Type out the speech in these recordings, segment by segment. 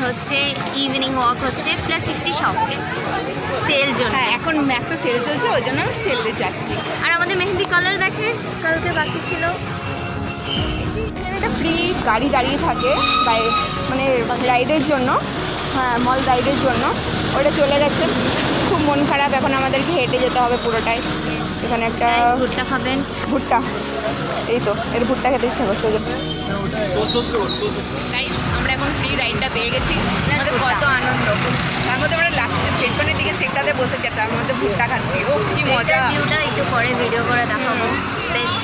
হচ্ছে evening walk হচ্ছে, plus একটি শপে সেল জন্য। হ্যাঁ, এখন ম্যাক্সে সেল চলছে, ওই জন্য আমি সেলে যাচ্ছি। আর আমাদের মেহেন্দি কালার দেখে কালকে বাকি ছিল। এখানে একটা ফ্রি গাড়ি দাঁড়িয়ে থাকে মানে রাইডের জন্য, হ্যাঁ মল রাইডের জন্য, ওটা চলে গেছে। খুব মন খারাপ, এখন আমাদেরকে হেঁটে যেতে হবে পুরোটাই। এখানে একটা ভুট্টা খাবেন? ভুট্টা, এই তো এর ভুট্টা খেতে ইচ্ছা করছে। গাইস, আমরা এখন ফ্রি রাইডটা পেয়ে গেছি, আমাদের কত আনন্দ। তার মধ্যে আমরা লাস্টের পেছনের দিকে সেটাতে বসেছি, তার মধ্যে ভুট্টা খাচ্ছি। ও কি মজা! ভিউটা একটু পরে ভিডিও করে দেখাবো। বেস্ট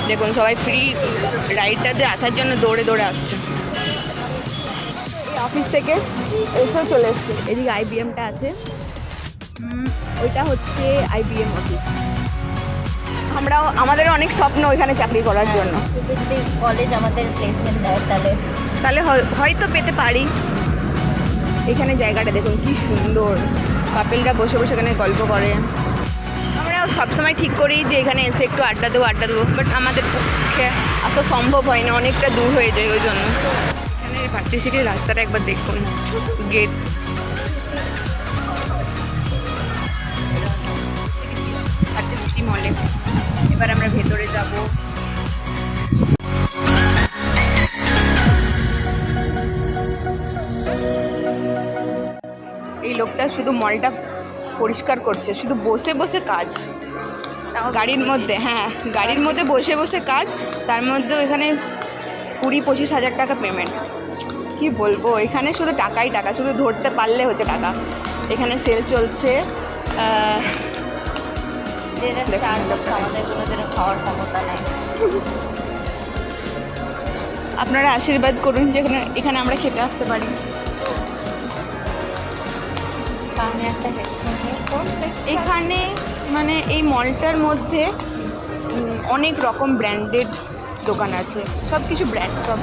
দেখুন, সবাই ফ্রি রাইডটাতে আসার জন্য দৌড়ে দৌড়ে আসছে। এই অফিস থেকে এসে চলে এসছে, এদিকে আইবিএমটা আছে, ওইটা হচ্ছে আইবিএম অফিস। আমাদেরও অনেক স্বপ্ন ওইখানে চাকরি করার জন্য। যদি কলেজ আমাদের প্লেসমেন্ট দেয় তাহলে হয়তো পেতে পারি। এখানে জায়গাটা দেখুন কি সুন্দর, কাপেলরা বসে বসে এখানে গল্প করে। আমরা সবসময় ঠিক করি যে এখানে এসে একটু আড্ডা দেবো, বাট আমাদের পক্ষে আসা সম্ভব হয় না, অনেকটা দূর হয়ে যায় ওই জন্য। এখানে ভারতী সিটির রাস্তাটা একবার দেখুন, গেট ভারতী সিটি মলে। এবার আমরা ভেতরে যাব। এই লোকটা শুধু মলটা পরিষ্কার করছে, শুধু বসে বসে কাজ গাড়ির মধ্যে। হ্যাঁ, গাড়ির মধ্যে বসে বসে কাজ, তার মধ্যে এখানে 20-25 হাজার টাকা পেমেন্ট। কি বলবো, এখানে শুধু টাকাই টাকা, শুধু ধরতে পারলে হচ্ছে টাকা। এখানে সেল চলছে। খাওয়ার ক্ষমতা নেই। আপনারা আশীর্বাদ করুন যে এখানে আমরা খেতে আসতে পারি। এখানে মানে এই মলটার মধ্যে অনেক রকম ব্র্যান্ডেড দোকান আছে, সব কিছু ব্র্যান্ড সব।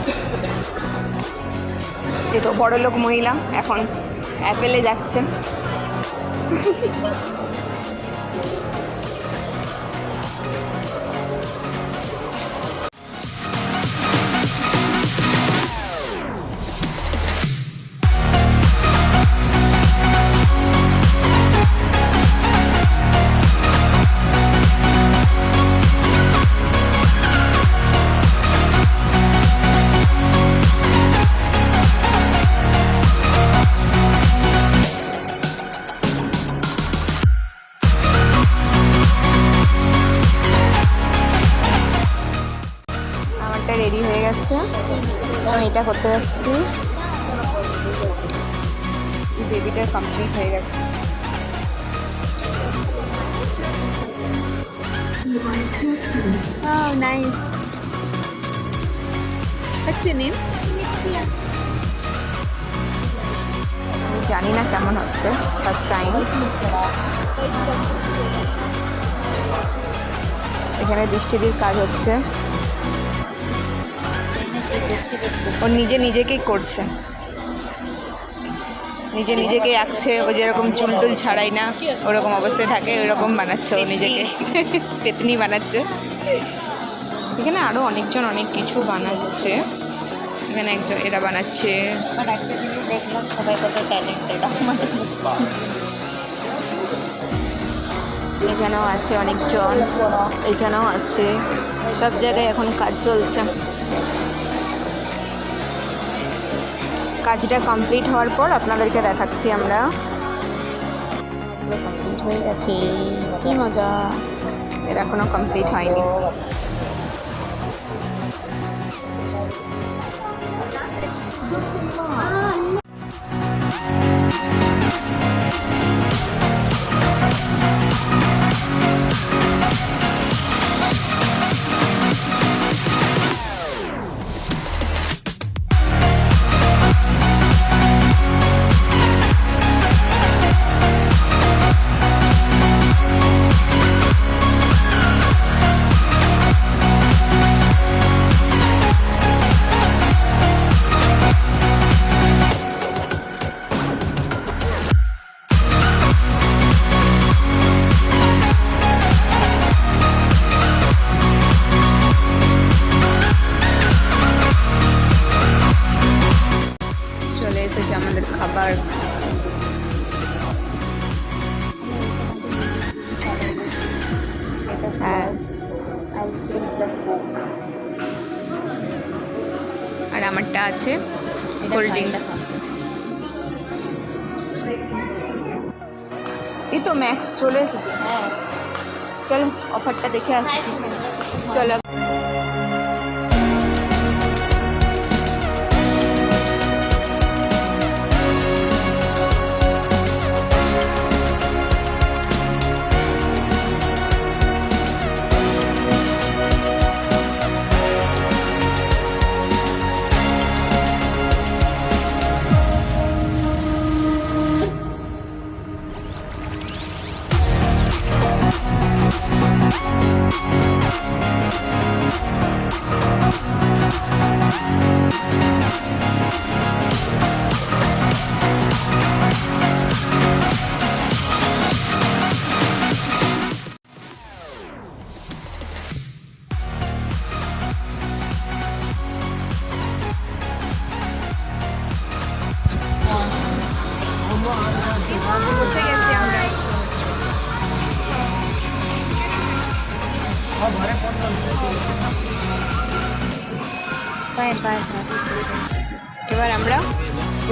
এই তো বড়লোক মহিলা এখন অ্যাপেলে যাচ্ছেন। রেডি হয়ে গেছে, আমি এটা করতে যাচ্ছি। এই বেবিটা কমপ্লিট হয়ে গেছে। নাইস। আমি জানি না কেমন হচ্ছে, ফার্স্ট টাইম। এখানে দৃষ্টিদির কাজ হচ্ছে, ও নিজেকেই করছে, নিজেকেই আঁকছে। ও যেরকম চুল ছাড়াই না, ওরকম অবস্থায় থাকে, ওরকম বানাচ্ছে ও নিজেকে, পেতনি বানাচ্ছে। এখানে আরও অনেকজন অনেক কিছু বানাচ্ছে। এখানে একজন এরা বানাচ্ছে। একটা জিনিস দেখলাম, সবাই কত ট্যালেন্টেড আমাদের। এখানেও আছে অনেকজন, এখানেও আছে, সব জায়গায় এখন কাজ চলছে। কাজটা কমপ্লিট হওয়ার পর আপনাদেরকে দেখাচ্ছি আমরা। কমপ্লিট হয়ে গেছে, কি মজা! এর এখনো কমপ্লিট হয়নি। এটা আছে কোল্ড ড্রিঙ্কস। এই তো ম্যাক্স চলে এসেছে। হ্যাঁ চলো অফারটা দেখে আসি। চলো বসে গেছি আমরা। বাই বাই এবার আমরা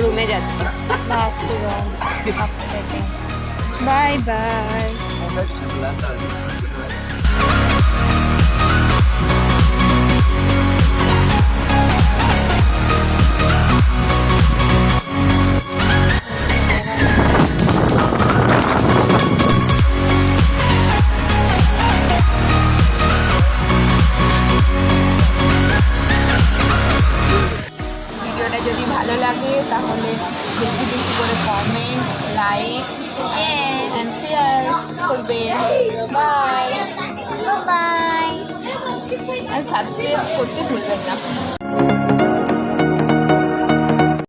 রুমে যাচ্ছি। Bye bye. ভিডিওটা যদি ভালো লাগে তাহলে বেশি বেশি করে কমেন্ট, লাইক অ্যান্ড শেয়ার করবে। Bye bye. আর সাবস্ক্রাইব করতে ভুলবেন না।